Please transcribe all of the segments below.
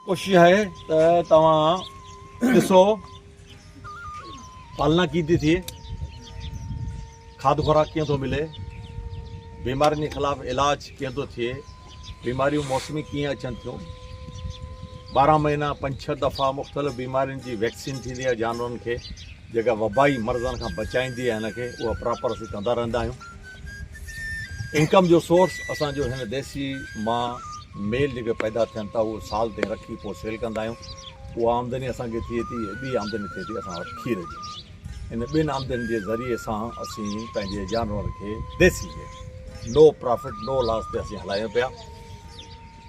कोशिश है त तव्हां ॾिसो पालना की थी थिए, खाद खुराक कीअं थो मिले, बीमारियुनि जे ख़िलाफ़ इलाज कीअं थो थिए, बीमारियूं मौसमी कीअं अचनि थियूं, 12 महीना 5-6 दफ़ा मुख़्तलिफ़ बीमारियुनि जी वैक्सीन थींदी आहे जानवरनि खे जेका वबाई मर्ज़नि खां बचाईंदी आहे हिनखे, उहा प्रॉपर असीं कंदा रहंदा आहियूं। इनकम जो सोर्स असांजो हिन देसी मां मेल जेके पैदा थियनि था उहो साल ताईं रखी पोइ सेल कंदा आहियूं। उहा आमदनी असांखे थिए थी, ॿी आमदनी थिए थी असां वटि खीर जी। इन ॿिनि आमदनी जे ज़रिए सां असीं पंहिंजे जानवर खे देसी खे नो प्रॉफिट नो लॉस ते असीं हलायूं पिया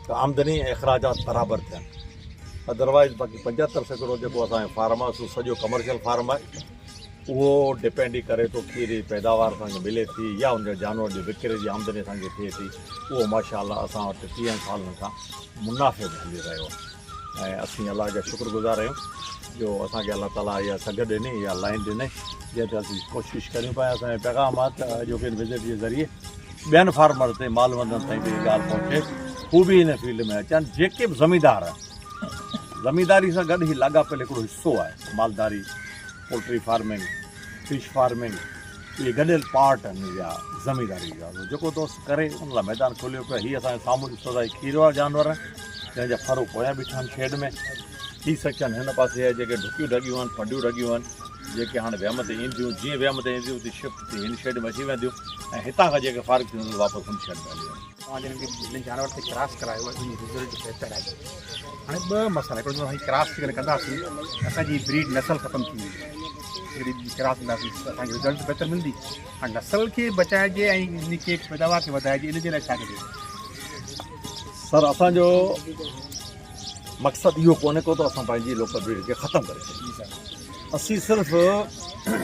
त आमदनी ऐं अख़राजात बराबरि थियनि। अदरवाइज़ बाक़ी 75 सैकड़ो जेको असांजो फार्म आहे सो सॼो कमर्शियल फार्म आहे, उहो डिपेंड ई करे थो खीर जी पैदावार असांखे मिले थी या उन जानवर जो विकिरे जी आमदनी असांखे थिए थी। उहो माशाअल्लाह असां वटि 30 सालनि खां मुनाफ़े में हली रहियो आहे ऐं असीं अलाह जा शुक्रगुज़ार आहियूं जो असांखे अलाह ताला इहा सघ ॾिनी, इहा लाइन ॾिनी जंहिं ते असीं कोशिशि करियूं पिया असांजे पैगामात अॼोके विज़िट जे ज़रिए ॿियनि फार्मर ते मालवंदनि ताईं बि ॻाल्हि पहुचे, हू बि हिन फील्ड में अचनि। जेके बि ज़मींदार आहिनि, ज़मींदारी सां गॾु ई लाॻापियल हिकिड़ो हिसो आहे मालदारी, पोल्ट्री फार्मिंग, फिश फार्मिंग, इहे गॾियल पार्ट आहिनि या ज़मींदारी जा, जेको दोस्त करे उन लाइ मैदान खोलियो पियो। हीअ असांजे साम्हूं ॾिसो था खीर वारा जानवर जंहिंजा फर पोयां बीठा आहिनि शेड में, थी सेक्शन हिन पासे आहे जेके ढुकियूं ढगियूं आहिनि, फडियूं ढगियूं आहिनि, जेके हाणे वियम ते ईंदियूं, जीअं वियम ते ईंदियूं तीअं शिफ्ट थी हिन शेड में अची वेंदियूं ऐं हितां खां जेके फारिग थींदियूं वापसि हुन शेड में हली वेंदियूं। तव्हां जिन जानवर ते क्रॉस करायो आहे उन रिज़ल्ट बहितर आहे। हाणे ॿ मसइला, हिकिड़ो असां क्रॉस थी करे कंदासीं असांजी ब्रीड नसल ख़तमु थी वेंदी, हिकिड़ी क्रॉस कंदासीं असांखे रिज़ल्ट बहितर मिलंदी। हाणे नसल खे बचाइजे ऐं इन खे पैदावार खे वधाइजे, इन जे लाइ छा कजे? सर असांजो मक़सदु इहो कोन्हे को त असां पंहिंजी लोकल ब्रीड खे ख़तमु करे छॾियूं। असीं सिर्फ़ु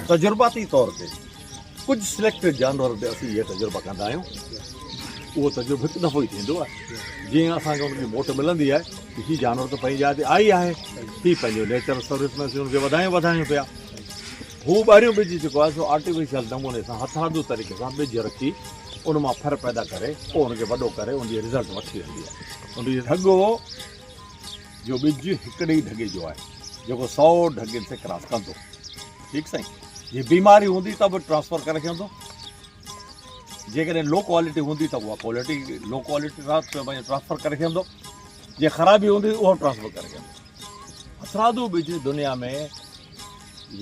तजुर्बाती तौर ते कुझु सिलेक्टेड जानवर ते असीं इहे तजुर्बा कंदा आहियूं। उहो तजुर्बो हिकु दफ़ो ई थींदो आहे, जीअं असांखे उनजी मोट मिलंदी आहे की हीअ जानवर त पंहिंजी जाइ ते आई आहे, हीअ पंहिंजो नेचुरल सर्विस में असीं हुनखे वधायूं पिया। हू ॿाहिरियों ॿिज जेको आहे सो आर्टिफिशियल नमूने सां हथादू तरीक़े सां ॿिज रखी उन मां फर पैदा करे पोइ हुनखे वॾो करे उनजी रिज़ल्ट वठी वेंदी आहे। उनजी ढॻो जो ॿिज हिकिड़े ई ढॻे जो आहे जेको 100 ढॻनि से क्रॉस कंदो। ठीकु साईं, जीअं बीमारी हूंदी त बि ट्रांसफर करे रखंदो, जेकॾहिं लो क्वालिटी हूंदी त उहा क्वालिटी लो क्वालिटी ट्रांसफर करे रखंदो, जीअं ख़राबी हूंदी उहो ट्रांसफर करे रखंदो। हथरादू ॿिज दुनिया में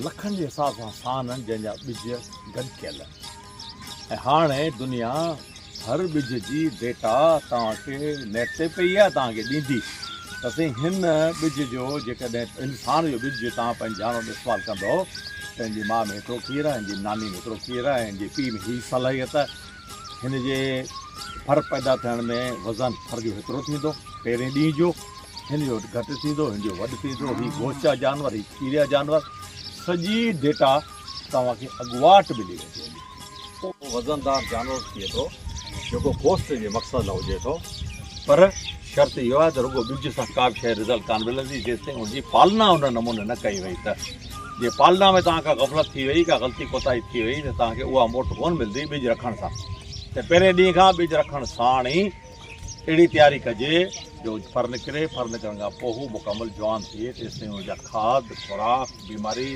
लखनि जे हिसाब सां स्थान आहिनि जंहिंजा ॿिज गॾु कयल आहिनि ऐं हाणे दुनिया हर ॿिज जी डेटा तव्हांखे नेट ते पई आहे, तव्हांखे ॾींदी त साईं हिन ॿिज जो जेकॾहिं इंसान जो ॿिज तव्हां पंहिंजे जानवर में इस्तेमालु कंदो, पंहिंजी माउ में हिकिड़ो खीर आहे, हिन जी नानी में हिकिड़ो खीर आहे, हिन जी पीउ में हीअ सलाहियत, हिन जे फर पैदा थियण में वज़न फर जो हेतिरो थींदो पहिरें ॾींहं जो, हिन जो घटि थींदो, हिन जो वॾु थींदो, हीअ गोश्त जानवर, हीअ खीरिया जानवर, सॼी डेटा तव्हांखे अॻुवाट मिली वेंदी। पोइ वज़नदार जानवर थिए थो जेको गोश्त जे मक़सदु लाइ हुजे थो, पर शर्त इहो आहे त रुॻो ॿिज सां का बि शइ रिज़ल्ट कान मिलंदी जेसिताईं हुनजी पालना उन नमूने न कई वई। त जे पालना में तव्हां खां ग़फ़लत थी वई, का ग़लती कोताही थी वई त तव्हांखे उहा मोट कोन मिलंदी ॿिज रखण सां। त पहिरें ॾींहं खां ॿिज रखण साण ई अहिड़ी तयारी कजे जो फर निकिरे, फर निकिरण खां पोइ हू मुकमल जवान थिए, तेसिताईं हुनजा खाद खुराक बीमारी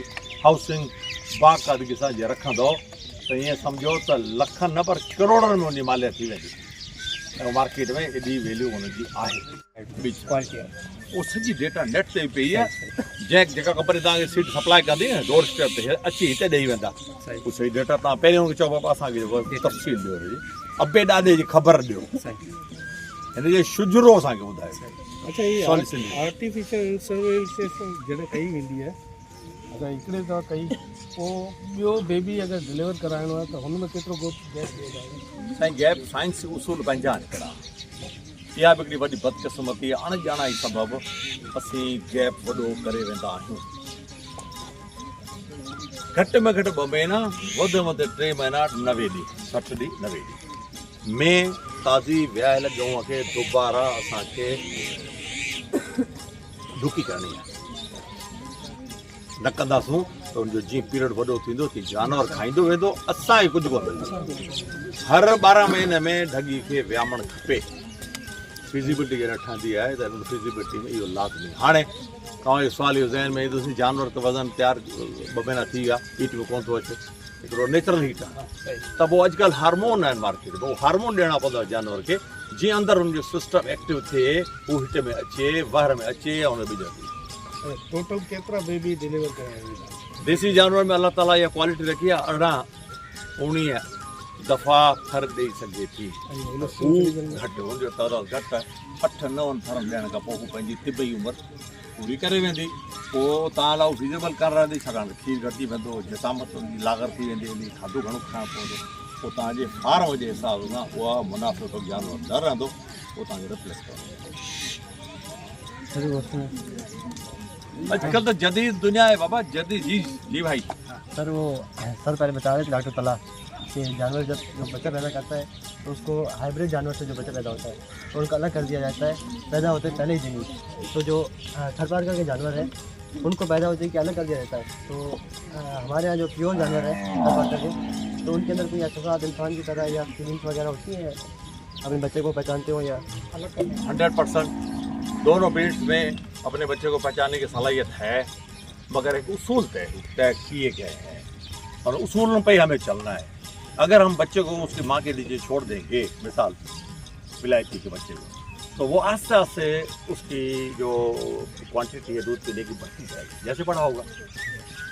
हाउसिंग बाक़ाइदगी सां जे रखंदो त ईअं सम्झो त लखनि न पर करोड़नि में हुनजी मालियत थी वेंदी ऐं मार्केट में एॾी वैल्यू हुनजी आहे। ॿिज उहो सॼी डेटा नेट ते पई आहे, जेका कंपनी तव्हांखे सीड सप्लाई कंदी न डोर स्टेप ते अची हिते ॾेई वेंदा, उहो सही डेटा तव्हां पहिरियों चओ बाबा असांखे तफ़सील ॾियो, अबे ॾाॾे जी ख़बर ॾियो, हिन जो शुजरो असांखे ॿुधायो। अच्छा, ये आर्टिफिशियल इंसेमिनेशन जॾहिं कई वेंदी आहे असां हिकिड़े दफ़ा कई, पोइ ॿियो बेबी अगरि डिलीवर कराइणो आहे त हुन में केतिरो गैप ॾियणो आहे? साईं गैप साइंस उसूल पंहिंजा निकिरा, इहा बि हिकिड़ी वॾी बदकिस्मती आहे, अणॼाणाई सबबु असीं गैप वॾो करे वेंदा आहियूं। घटि में घटि 2 महीना, वधि में वधि 3 महीना, 90 ॾींहं 60 ॾींहं 90 ॾींहं में ताज़ी विहायल गऊं खे दुबारा असांखे ढुकी करणी आहे। न कंदासूं त हुनजो जीअं पीरियड वॾो थींदो तीअं जानवर खाईंदो वेंदो, असांखे कुझु कोन मिलंदो। हर 12 महीने में ढगी खे विहामणु खपे। फिज़िबिलिटी जॾहिं ठहंदी आहे त हुन फिज़िबिलिटी में इहो लाज़मी। हाणे तव्हांजो सुवाल इहो ज़हन में ईंदो सी जानवर त वज़न तयारु 2 महीना थी विया, हीट में कोन थो अचे, हिकिड़ो नेचुरल हीट आहे, त पोइ अॼुकल्ह हार्मोन आहिनि मार्केट में, उहो हार्मोन ॾियणा पवंदा जानवर खे जीअं अंदरि हुनजो सिस्टम एक्टिव थिए, हू हिट में अचे, वहर में अचे ऐं हुन ॿिजो थिए। टोटल केतिरा बेबी डिलीवर कराया? देसी जानवर में अलाह ताला इहा क्वालिटी रखी आहे, 18-19 दफ़ा फर ॾेई सघे थी। हू घटि, हुनजो तइदादु घटि आहे, 8-9 फरम ॾियण खां पोइ हू पंहिंजी तिबई उमिरि पूरी करे वेंदी। पोइ तव्हां लाइ फीज़ेबल कान रहंदी, छाकाणि त खीर घटिजी वेंदो, जिसामत हुनजी लागर थी वेंदी, हली खाधो घणो खाइणो पवंदो, पोइ तव्हांजे फार्म जे हिसाब सां उहा मुनासिब जानवर न रहंदो, पोइ तव्हांखे रिप्लेस करणो। अॼुकल्ह त जदीद दुनिया आहे बाबा, जदीद। जी भाई। सर वो सर पहले बता रहे थे डॉक्टर तला कि जानवर जब जो बच्चा पैदा करता है तो उसको हाइब्रिड जानवर से जो बच्चा पैदा होता है तो उनको अलग कर दिया जाता है, पैदा होते पहले ही दिन ही। तो जो थर्ड पार्कर के जानवर हैं उनको पैदा होते ही अलग कर दिया जाता है। तो हमारे यहाँ जो प्योर जानवर है थर्ड पार्कर के, तो उनके अंदर कोई एहसास इंसान की तरह या फीलिंग्स वगैरह होती हैं, अपने बच्चे को पहचानते हो या अलग कर? 100% दोनों ब्रीड्स में अपने बच्चे को पहचानने की सलाहियत है, मगर एक उसूल तय किए गए हैं और उसूलों पे ही हमें चलना है। अगर हम बच्चे को उसकी माँ के नीचे छोड़ देंगे, मिसाल विलायती के बच्चे को, तो वो आस्ते आस्ते उसकी जो क्वांटिटी है दूध पीने की बढ़ती जाएगी, जैसे बड़ा होगा।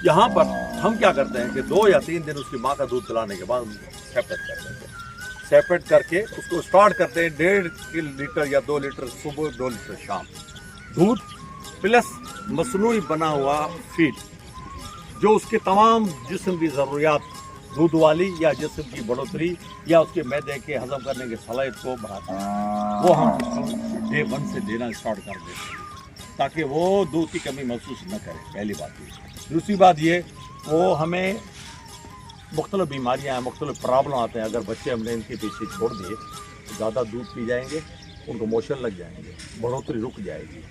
यहाँ पर हम क्या करते हैं कि 2 या 3 दिन उसकी माँ का दूध पिलाने के बाद सेपरेट कर देते हैं। सेपरेट करके उसको स्टार्ट करते हैं 1.5 लीटर या 2 लीटर सुबह, 2 लीटर शाम दूध प्लस मसनूई बना हुआ फीड, जो उसके तमाम जिस्म की ज़रूरियात दूध वाली या जिस्म की बढ़ोतरी या उसके मैदे के हजम करने की सलाहियत को बढ़ाता है, वो हम उसको डे 1 से देना स्टार्ट कर देते हैं ताकि वो दूध की कमी महसूस न करे। पहली बात ये। दूसरी बात ये, वो हमें मुख्तलिफ बीमारियाँ हैं, मुख्तलिफ प्रॉब्लम आते हैं, अगर बच्चे हमने इनके पीछे छोड़ दिए तो ज़्यादा दूध पी जाएंगे, उनको मोशन लग जाएंगे, बढ़ोतरी रुक जाएगी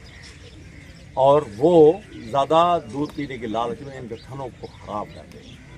और वो ज़्यादा दूध पीने के लालच में इनके थनों को ख़राब कर देंगे।